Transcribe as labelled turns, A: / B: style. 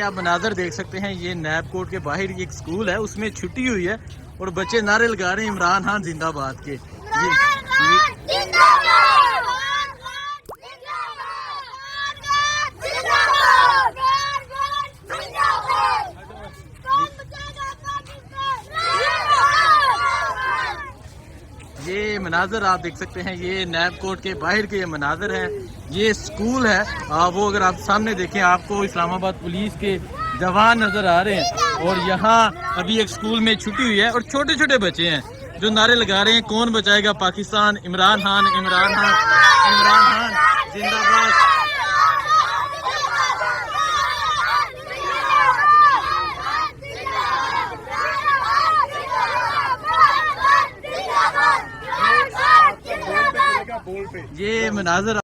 A: आप मनाजर देख सकते हैं, ये नैब कोर्ट के बाहर एक स्कूल है, उसमें छुट्टी हुई है और बच्चे नारे लगा रहे हैं इमरान खान जिंदाबाद के। ये मनाजर आप देख सकते हैं, ये नैब कोर्ट के बाहर के ये मनाजर है। ये स्कूल है, वो अगर आप सामने देखें आपको इस्लामाबाद पुलिस के जवान नजर आ रहे हैं। और यहाँ अभी एक स्कूल में छुट्टी हुई है और छोटे छोटे बच्चे हैं जो नारे लगा रहे हैं, कौन बचाएगा पाकिस्तान, इमरान खान, इमरान खान, इमरान खान जिंदाबाद। ये मनाजर